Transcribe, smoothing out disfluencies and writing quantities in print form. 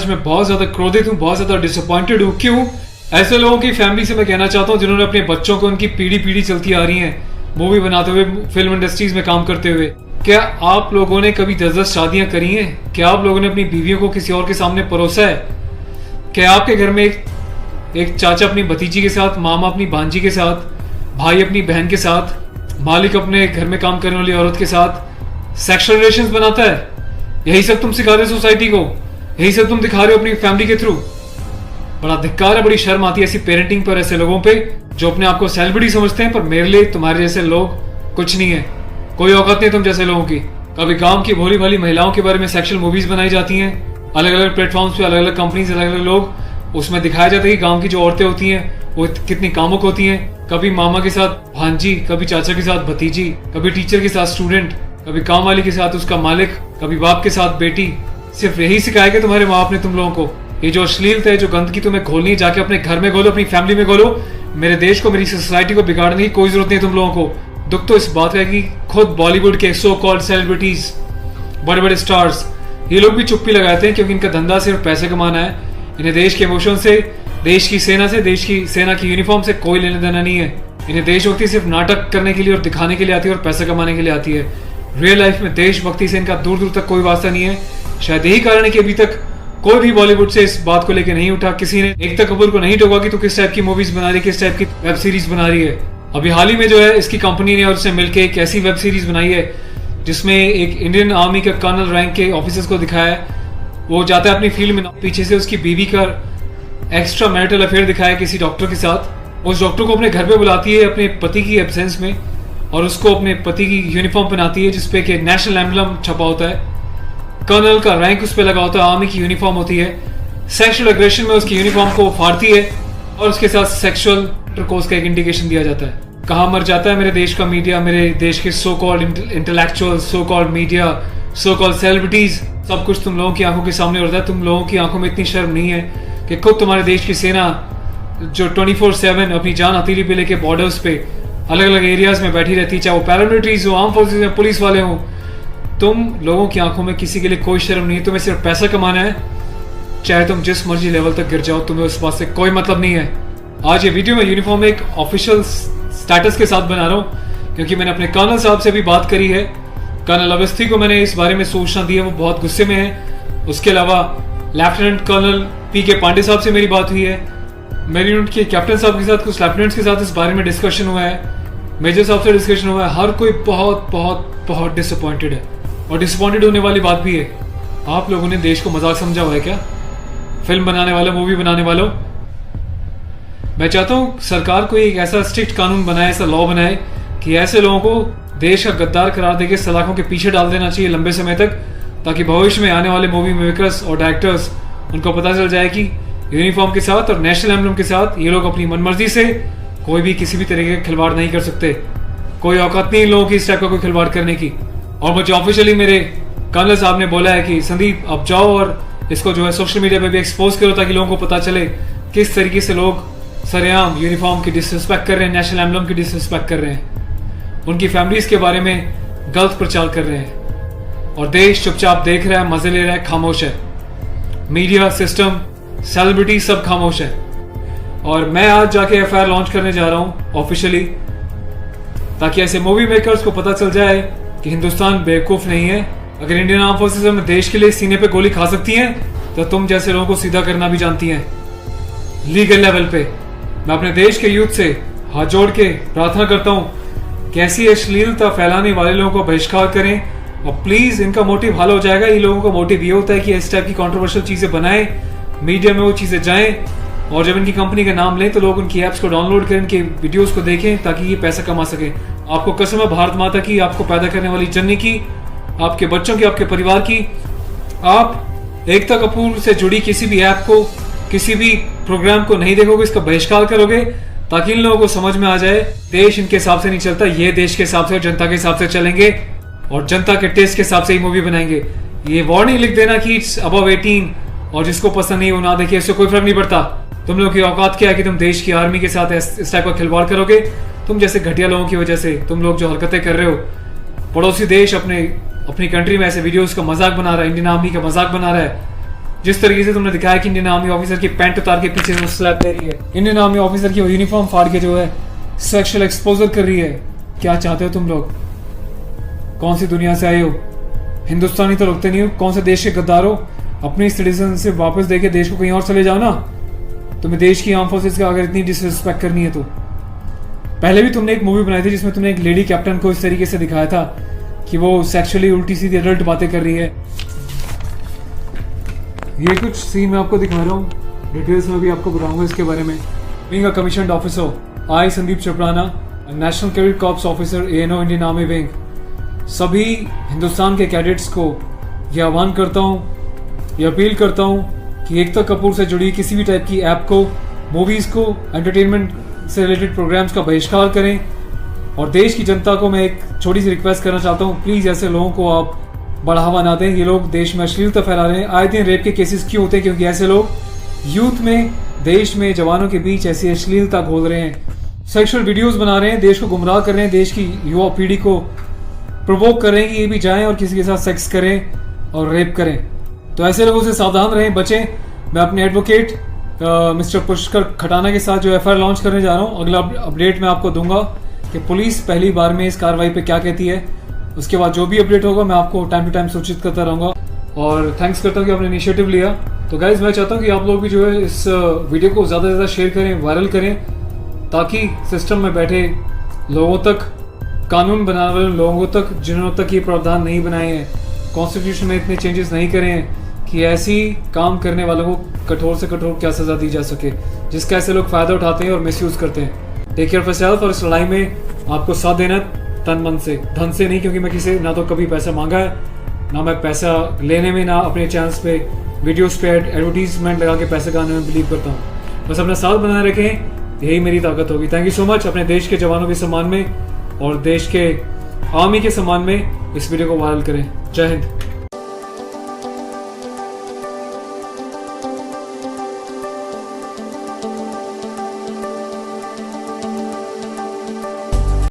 मैं बहुत ज्यादा क्रोधित हूँ, बहुत ज्यादा डिसअपॉइंटेड हूँ। क्यों? ऐसे लोगों की फैमिली से मैं कहना चाहता हूँ जिन्होंने अपने बच्चों को उनकी पीढ़ी पीढ़ी चलती आ रही है मूवी बनाते हुए, फिल्म इंडस्ट्रीज में काम करते हुए। क्या आप लोगों ने कभी 10-10 शादियां करी हैं? क्या आप लोगों ने अपनी बीवियों को किसी और के सामने परोसा है? क्या आपके घर में एक चाचा अपनी भतीजी के साथ, मामा अपनी भांजी के साथ, भाई अपनी बहन के साथ, मालिक अपने घर में काम करने वाली औरत के साथ सेक्सुअल रिलेशंस बनाता है? यही सब तुम सिखा रहे हो सोसाइटी को? यही सब तुम दिखा रहे हो अपनी फैमिली के थ्रू? बड़ा धिक्कार है, बड़ी शर्म आती है ऐसी पेरेंटिंग पर, ऐसे लोगों पे जो अपने आप को सेलिब्रिटी समझते हैं। पर मेरे लिए तुम्हारे जैसे लोग कुछ नहीं है, कोई औकात नहीं तुम जैसे लोगों की। कभी गांव की भोली भाली महिलाओं के बारे में सेक्सुअल मूवीज बनाई जाती हैं, अलग अलग प्लेटफॉर्म्स पे, अलग अलग कंपनीज, अलग अलग लोग, उसमें दिखाया जाता है कि गांव की जो औरतें होती हैं वो कितनी कामुक होती हैं। कभी मामा के साथ भांजी, कभी चाचा के साथ भतीजी, कभी टीचर के साथ स्टूडेंट, कभी काम वाली के साथ उसका मालिक, कभी बाप के साथ बेटी। सिर्फ यही सिखाया कि तुम्हारे माँ बाप ने तुम लोगों को? ये जो अश्लीलता है, जो गंदगी तुम्हें खोलनी है, जाके अपने घर में खोलो, अपनी फैमिली में खोलो। मेरे देश को, मेरी सोसाइटी को बिगाड़ने की कोई जरूरत नहीं है तुम लोगों को। दुख तो इस बात का है कि खुद बॉलीवुड के सो कॉल्ड सेलिब्रिटीज, बड़े बड़े स्टार्स, ये लोग भी चुप्पी लगाते हैं क्योंकि इनका धंधा सिर्फ पैसे कमाना है। इन्हें देश के इमोशन से, देश की सेना से, देश की सेना की यूनिफॉर्म से कोई लेना देना नहीं है। इन्हें देशभक्ति सिर्फ नाटक करने के लिए और दिखाने के लिए आती है और पैसा कमाने के लिए आती है। रियल लाइफ में देशभक्ति से इनका दूर दूर तक कोई वास्ता नहीं है। शायद यही कारण है कि अभी तक कोई भी बॉलीवुड से इस बात को लेकर नहीं उठा। किसी ने एकता कपूर को नहीं टोका कि तू किस टाइप की मूवीज बना रही है, किस टाइप की वेब सीरीज बना रही है। अभी हाल ही में जो है इसकी कंपनी ने और उसने मिलकर एक ऐसी वेब सीरीज बनाई है जिसमें एक इंडियन आर्मी के कर्नल रैंक के ऑफिसर्स को दिखाया है। वो जाता है अपनी फील्ड में, पीछे से उसकी बीवी का एक्स्ट्रा मैरिटल अफेयर दिखाया है किसी डॉक्टर के साथ। उस डॉक्टर को अपने घर पे बुलाती है अपने पति की एब्सेंस में और उसको अपने पति की यूनिफॉर्म पहनाती है जिसपे कि नेशनल एम्बलम छपा होता है, कर्नल का रैंक उस पर लगा होता है, आर्मी की यूनिफॉर्म होती है। सेक्सुअल एग्रेशन में उसकी यूनिफॉर्म को फाड़ती है और उसके साथ सेक्सुअल इंटरकोर्स का एक इंडिकेशन दिया जाता है। कहाँ मर जाता है मेरे देश का मीडिया, मेरे देश के so called intellectual, so called media, so called celebrities. सब कुछ तुम लोगों की आंखों के सामने होता है। तुम लोगों की आंखों में इतनी शर्म नहीं है कि खुद तुम्हारे देश की सेना जो 24/7 अपनी जान हथेली पे लेके बॉर्डर्स पे अलग अलग एरियाज में बैठी रहती है, चाहे वो पैरामिलिट्रीज हो, आर्म फोर्सेज में पुलिस वाले हों, तुम लोगों की आंखों में किसी के लिए कोई शर्म नहीं है। तुम्हें सिर्फ पैसा कमाना है, चाहे तुम जिस मर्जी लेवल तक गिर जाओ, तुम्हें उस बात से कोई मतलब नहीं है। आज ये वीडियो मैं यूनिफॉर्म एक ऑफिशियल स्टेटस के साथ बना रहा हूँ क्योंकि मैंने अपने कर्नल साहब से भी बात करी है। कर्नल अवस्थी को मैंने इस बारे में सूचना दी है, वो बहुत गुस्से में है। उसके अलावा लेफ्टिनेंट कर्नल PK पांडे साहब से मेरी बात हुई है। मेरी यूनिट के कैप्टन साहब के साथ, कुछ लेफ्टिनेंट्स के साथ इस बारे में डिस्कशन हुआ है, मेजर साहब से डिस्कशन हुआ है। हर कोई बहुत बहुत बहुत डिसअपॉइंटेड है और डिसअपॉइंटेड होने वाली बात भी है। आप लोगों ने देश को मजाक समझा हुआ है क्या? फिल्म बनाने वालों, मूवी बनाने वालों, मैं चाहता हूँ सरकार को एक ऐसा स्ट्रिक्ट कानून बनाए, ऐसा लॉ बनाए कि ऐसे लोगों को देश का गद्दार करार देके सलाखों के पीछे डाल देना चाहिए लंबे समय तक, ताकि भविष्य में आने वाले मूवी मेकर्स और डायरेक्टर्स उनको पता चल जाए कि यूनिफॉर्म के साथ और नेशनल एम्बलम के साथ ये लोग अपनी मनमर्जी से कोई भी किसी भी तरीके का खिलवाड़ नहीं कर सकते। कोई औकात नहीं इन लोगों की इस टाइप का कोई खिलवाड़ करने की। और मुझे ऑफिशियली मेरे कर्नल साहब ने बोला है कि संदीप आप जाओ और इसको जो है सोशल मीडिया पे भी एक्सपोज करो ताकि लोगों को पता चले किस तरीके से लोग सरेआम यूनिफॉर्म की डिसरिस्पेक्ट कर रहे हैं, नेशनल एम्बलम की डिसरिस्पेक्ट कर रहे हैं, उनकी फैमिलीज के बारे में गलत प्रचार कर रहे हैं और देश चुपचाप देख रहा है, मजे ले रहा है, खामोश है। मीडिया, सिस्टम, सेलिब्रिटी सब खामोश है। और मैं आज जाके FIR लॉन्च करने जा रहा हूँ ऑफिशियली, ताकि ऐसे मूवी मेकर्स को पता चल जाए कि हिंदुस्तान बेवकूफ नहीं है। अगर इंडियन आर्म फोर्सेस में देश के लिए सीने पे गोली खा सकती हैं तो तुम जैसे लोगों को सीधा करना भी जानती हैं लीगल लेवल पे। मैं अपने देश के यूथ से हाथ जोड़ के प्रार्थना करता हूँ कि ऐसी अश्लीलता फैलाने वाले लोगों को बहिष्कार करें और प्लीज इनका मोटिव हल हो जाएगा। ये लोगों का मोटिव ये होता है कि इस टाइप की कंट्रोवर्शियल चीजें बनाएं, मीडिया में वो चीजें जाएं और जब इनकी कंपनी का नाम लें तो लोग उनकी ऐप्स को डाउनलोड करें, इनके वीडियोस को देखें ताकि ये पैसा कमा सके। आपको कसम है भारत माता की, आपको पैदा करने वाली जननी की, आपके बच्चों की, आपके परिवार की, आप एकता कपूर से जुड़ी किसी भी ऐप को, किसी भी प्रोग्राम को नहीं देखोगे, इसका बहिष्कार करोगे ताकि इन लोगों को समझ में आ जाए देश इनके हिसाब से नहीं चलता, ये देश के हिसाब से और जनता के हिसाब से चलेंगे और जनता के टेस्ट के हिसाब से ही मूवी बनाएंगे। ये वार्निंग लिख देना कि इट्स अबव 18 और जिसको पसंद नहीं वो ना देखिए, इससे कोई फर्क नहीं पड़ता। तुम लोग की औकात क्या है कि तुम देश की आर्मी के साथ इस टाइप का खिलवाड़ करोगे? तुम जैसे घटिया लोगों की वजह से तुम लोग जो हरकतें कर रहे हो, पड़ोसी देश अपनी कंट्री में ऐसे वीडियोस का मजाक बना रहा है, इंडियन आर्मी का मजाक बना रहा है, जिस तरीके से तुमने दिखाया कि इंडियन आर्मी ऑफिसर की पैंट उतार के पीछे से स्लैप दे रही है, इंडियन आर्मी ऑफिसर की यूनिफॉर्म फाड़ के जो है सेक्सुअल एक्सपोजर कर रही है, क्या चाहते हो तुम लोग? कौन सी दुनिया से आए हो? हिंदुस्तानी तो लगते नहीं हो, कौन से देश के गद्दार हो? अपनी सिटीजनशिप वापस देके देश को कहीं और चले जाओ ना। तुम्हें देश की आर्म फोर्सेस का अगर इतनी डिसरिस्पेक्ट करनी है तो। पहले भी तुमने एक मूवी बनाई थी जिसमें तुमने एक लेडी कैप्टन को इस तरीके से दिखाया था कि वो सेक्सुअली उल्टी सीधी एडल्ट बातें कर रही है। ये कुछ सीन मैं आपको दिखा रहा हूँ, डिटेल्स में भी आपको बताऊंगा इसके बारे में। Being a commissioned officer, I Sandeep चपराना, national cadet corps officer ANO Indian army wing, सभी हिंदुस्तान के कैडेट्स को यह आह्वान करता हूँ, यह अपील करता हूँ कि एकता कपूर से जुड़ी किसी भी टाइप की ऐप को, मूवीज़ को, एंटरटेनमेंट से रिलेटेड प्रोग्राम्स का बहिष्कार करें। और देश की जनता को मैं एक छोटी सी रिक्वेस्ट करना चाहता हूँ, प्लीज़ ऐसे लोगों को आप बढ़ावा ना दें। ये लोग देश में अश्लीलता फैला रहे हैं। आए दिन रेप के केसेस क्यों होते हैं? क्योंकि ऐसे लोग यूथ में, देश में, जवानों के बीच ऐसी अश्लीलता घोल रहे हैं, सेक्सुअल वीडियोस बना रहे हैं, देश को गुमराह कर रहे हैं, देश की युवा पीढ़ी को प्रोवोक कर रहे हैं कि ये भी जाएं और किसी के साथ सेक्स करें और रेप करें। तो ऐसे लोगों से सावधान रहें, बचें। मैं अपने एडवोकेट मिस्टर पुष्कर खटाना के साथ जो FIR लॉन्च करने जा रहा हूँ, अगला अपडेट मैं आपको दूंगा कि पुलिस पहली बार में इस कार्रवाई पे क्या कहती है। उसके बाद जो भी अपडेट होगा मैं आपको टाइम टू टाइम सूचित करता रहूँगा। और थैंक्स करता हूँ कि आपने इनिशिएटिव लिया। तो गाइज मैं चाहता हूँ कि आप लोग भी जो है इस वीडियो को ज़्यादा से ज़्यादा शेयर करें, वायरल करें, ताकि सिस्टम में बैठे लोगों तक, कानून बनाने वाले लोगों तक, जिन्होंने तक ये प्रावधान नहीं बनाए हैं, कॉन्स्टिट्यूशन में इतने चेंजेस नहीं करे हैं कि ऐसी काम करने वालों को कठोर से कठोर क्या सज़ा दी जा सके, जिसका ऐसे लोग फ़ायदा उठाते हैं और मिसयूज़ करते हैं। Take care of yourself. और इस लड़ाई में आपको साथ देना तन मन से, धन से नहीं, क्योंकि मैं किसी ना तो कभी पैसा मांगा है, ना मैं पैसा लेने में, ना अपने चैनल्स पे वीडियोस पे एडवर्टीजमेंट लगा के पैसे कमाने में बिलीव करता हूँ। बस अपना साथ बनाए रखें, यही मेरी ताकत होगी। Thank you so much. अपने देश के जवानों के सम्मान में और देश के आर्मी के सम्मान में इस वीडियो को वायरल करें। जय हिंद।